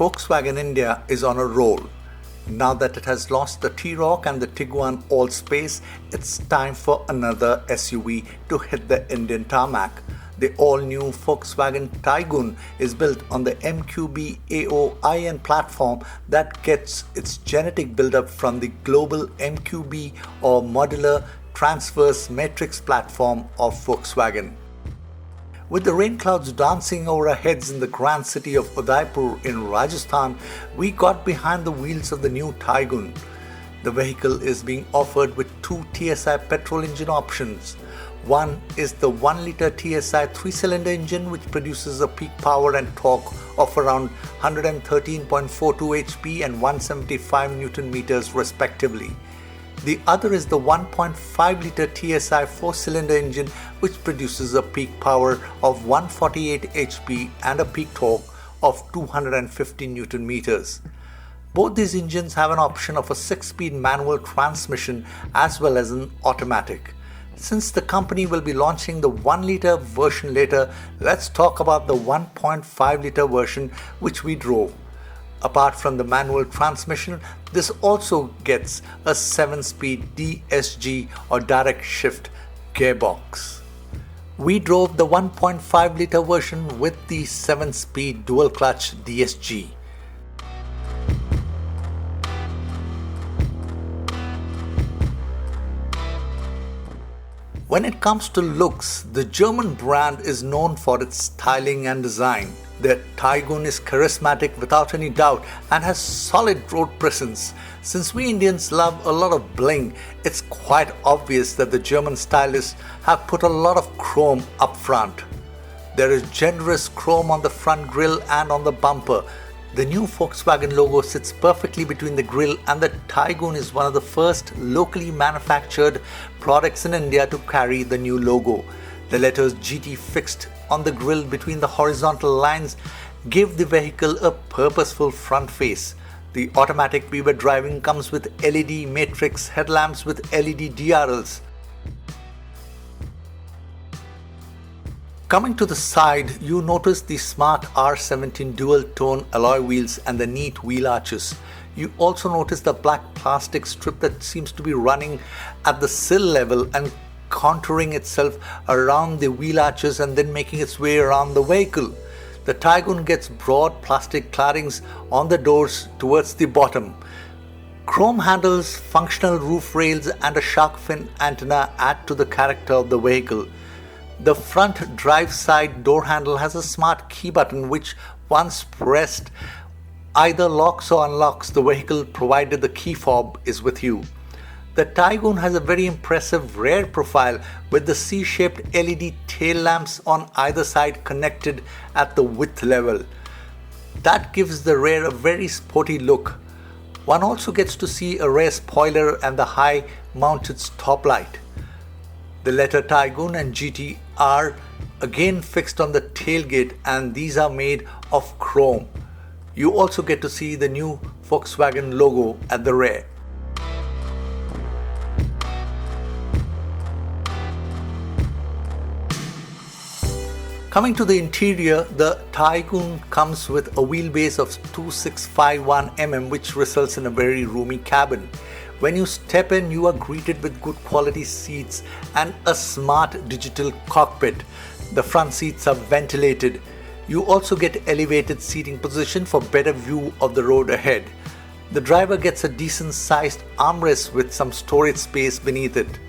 Volkswagen India is on a roll. Now that it has lost the T-Roc and the Tiguan All-Space, it's time for another SUV to hit the Indian tarmac. The all-new Volkswagen Taigun is built on the MQB AOIN platform that gets its genetic buildup from the global MQB or Modular Transverse Matrix platform of Volkswagen. With the rain clouds dancing over our heads in the grand city of Udaipur in Rajasthan, we got behind the wheels of the new Taigun. The vehicle is being offered with two TSI petrol engine options. One is the 1-litre TSI 3-cylinder engine which produces a peak power and torque of around 113.42 HP and 175 Nm respectively. The other is the 1.5-litre TSI 4-cylinder engine which produces a peak power of 148 HP and a peak torque of 250 Nm. Both these engines have an option of a 6-speed manual transmission as well as an automatic. Since the company will be launching the 1-litre version later, let's talk about the 1.5-litre version which we drove. Apart from the manual transmission, this also gets a 7-speed DSG or direct shift gearbox. We drove the 1.5-litre version with the 7-speed dual clutch DSG. When it comes to looks, the German brand is known for its styling and design. The Taigun is charismatic without any doubt and has solid road presence. Since we Indians love a lot of bling, it's quite obvious that the German stylists have put a lot of chrome up front. There is generous chrome on the front grille and on the bumper. The new Volkswagen logo sits perfectly between the grille, and the Taigun is one of the first locally manufactured products in India to carry the new logo. The letters GT fixed on the grille between the horizontal lines give the vehicle a purposeful front face. The automatic Weaver driving comes with LED matrix headlamps with LED DRLs. Coming to the side, you notice the smart R17 dual-tone alloy wheels and the neat wheel arches. You also notice the black plastic strip that seems to be running at the sill level and contouring itself around the wheel arches and then making its way around the vehicle. The Taigun gets broad plastic claddings on the doors towards the bottom. Chrome handles, functional roof rails and a shark fin antenna add to the character of the vehicle. The front drive side door handle has a smart key button which, once pressed, either locks or unlocks the vehicle provided the key fob is with you. The Taigun has a very impressive rear profile with the C-shaped LED tail lamps on either side connected at the width level. That gives the rear a very sporty look. One also gets to see a rear spoiler and the high mounted stoplight. The letter Taigun and GT are again fixed on the tailgate, and these are made of chrome. You also get to see the new Volkswagen logo at the rear. Coming to the interior, the Taigun comes with a wheelbase of 2651 mm which results in a very roomy cabin. When you step in, you are greeted with good quality seats and a smart digital cockpit. The front seats are ventilated. You also get elevated seating position for better view of the road ahead. The driver gets a decent sized armrest with some storage space beneath it.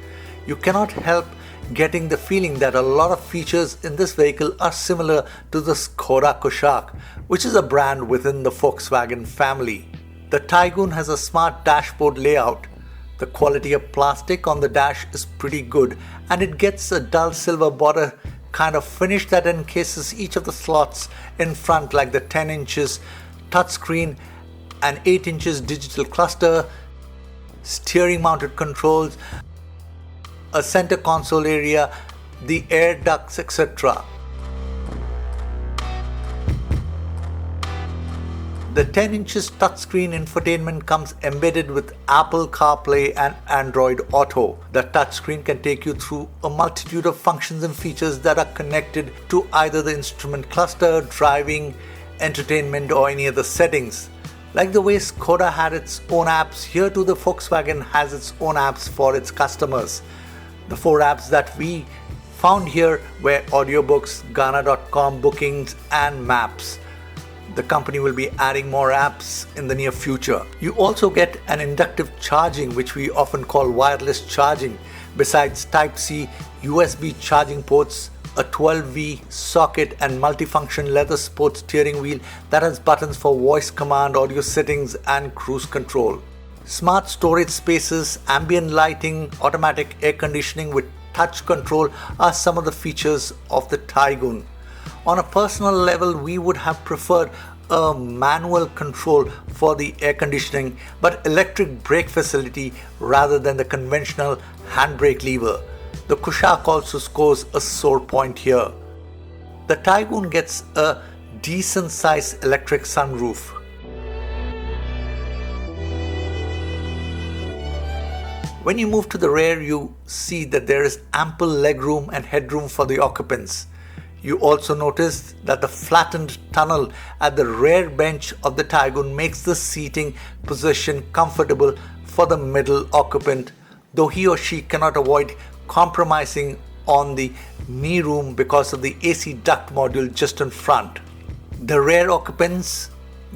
You cannot help getting the feeling that a lot of features in this vehicle are similar to the Skoda Kodiaq, which is a brand within the Volkswagen family. The Taigun has a smart dashboard layout. The quality of plastic on the dash is pretty good, and it gets a dull silver border kind of finish that encases each of the slots in front, like the 10 inches touchscreen, an 8 inches digital cluster, steering mounted controls, a center console area, the air ducts, etc. The 10 inches touchscreen infotainment comes embedded with Apple CarPlay and Android Auto. The touchscreen can take you through a multitude of functions and features that are connected to either the instrument cluster, driving, entertainment or any other settings. Like the way Skoda had its own apps, here too the Volkswagen has its own apps for its customers. The 4 apps that we found here were audiobooks, Gaana.com, bookings and maps. The company will be adding more apps in the near future. You also get an inductive charging, which we often call wireless charging, besides Type-C USB charging ports, a 12V socket and multifunction leather sports steering wheel that has buttons for voice command, audio settings and cruise control. Smart storage spaces, ambient lighting, automatic air conditioning with touch control are some of the features of the Taigun. On a personal level, we would have preferred a manual control for the air conditioning but electric brake facility rather than the conventional handbrake lever. The Kushaq also scores a sore point here. The Taigun gets a decent sized electric sunroof. When you move to the rear, you see that there is ample legroom and headroom for the occupants. You also notice that the flattened tunnel at the rear bench of the Taigun makes the seating position comfortable for the middle occupant, though he or she cannot avoid compromising on the knee room because of the AC duct module just in front. The rear occupants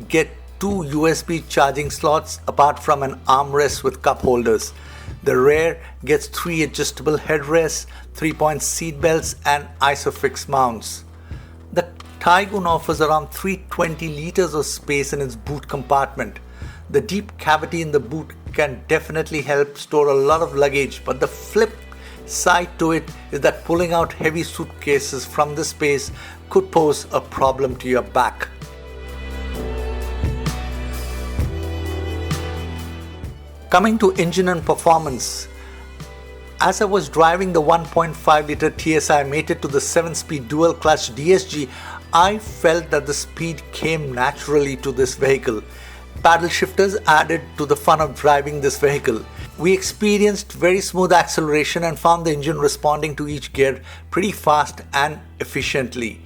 get 2 USB charging slots apart from an armrest with cup holders. The rear gets 3 adjustable headrests, 3-point seat belts and ISOFIX mounts. The Taigun offers around 320 liters of space in its boot compartment. The deep cavity in the boot can definitely help store a lot of luggage, but the flip side to it is that pulling out heavy suitcases from the space could pose a problem to your back. Coming to engine and performance, as I was driving the 1.5 litre TSI mated to the 7-speed dual clutch DSG, I felt that the speed came naturally to this vehicle. Paddle shifters added to the fun of driving this vehicle. We experienced very smooth acceleration and found the engine responding to each gear pretty fast and efficiently.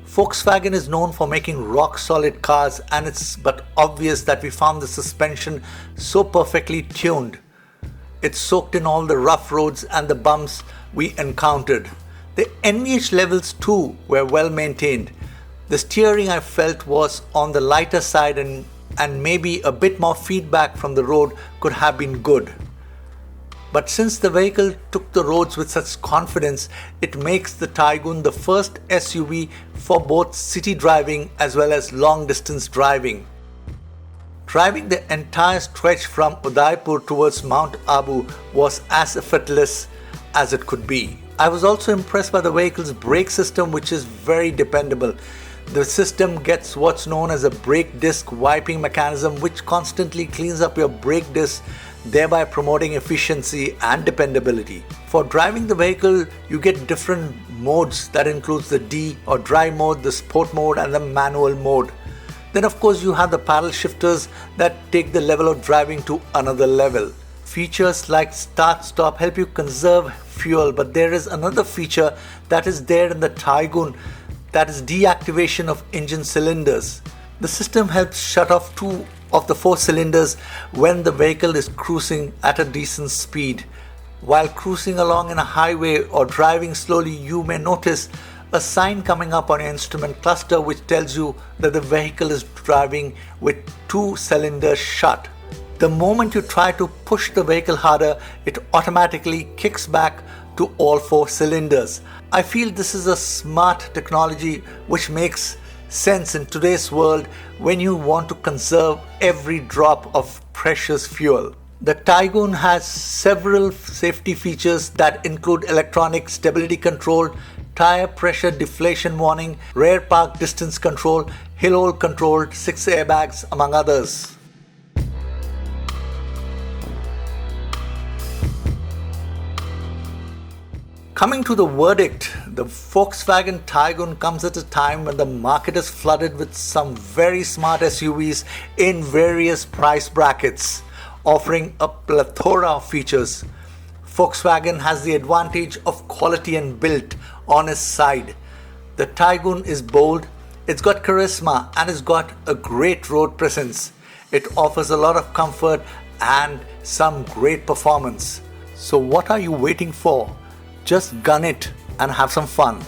Volkswagen is known for making rock-solid cars, and it's but obvious that we found the suspension so perfectly tuned. It soaked in all the rough roads and the bumps we encountered. The NVH levels too were well maintained. The steering I felt was on the lighter side and maybe a bit more feedback from the road could have been good. But since the vehicle took the roads with such confidence, it makes the Taigun the first SUV for both city driving as well as long distance driving. Driving the entire stretch from Udaipur towards Mount Abu was as effortless as it could be. I was also impressed by the vehicle's brake system, which is very dependable. The system gets what's known as a brake disc wiping mechanism, which constantly cleans up your brake disc, thereby promoting efficiency and dependability. For driving the vehicle, you get different modes that includes the D or dry mode, the sport mode and the manual mode. Then of course you have the paddle shifters that take the level of driving to another level. Features like start stop help you conserve fuel, but there is another feature that is there in the Taigun, that is deactivation of engine cylinders. The system helps shut off 2 of the 4 cylinders when the vehicle is cruising at a decent speed. While cruising along in a highway or driving slowly, you may notice a sign coming up on your instrument cluster which tells you that the vehicle is driving with 2 cylinders shut. The moment you try to push the vehicle harder, it automatically kicks back to all 4 cylinders. I feel this is a smart technology which makes sense in today's world when you want to conserve every drop of precious fuel. The Taigun has several safety features that include electronic stability control, tire pressure deflation warning, rear park distance control, hill hold control, 6 airbags, among others. Coming to the verdict, the Volkswagen Taigun comes at a time when the market is flooded with some very smart SUVs in various price brackets, offering a plethora of features. Volkswagen has the advantage of quality and build on its side. The Taigun is bold, It's got charisma and it's got a great road presence. It offers a lot of comfort and some great performance. So what are you waiting for? Just gun it and have some fun.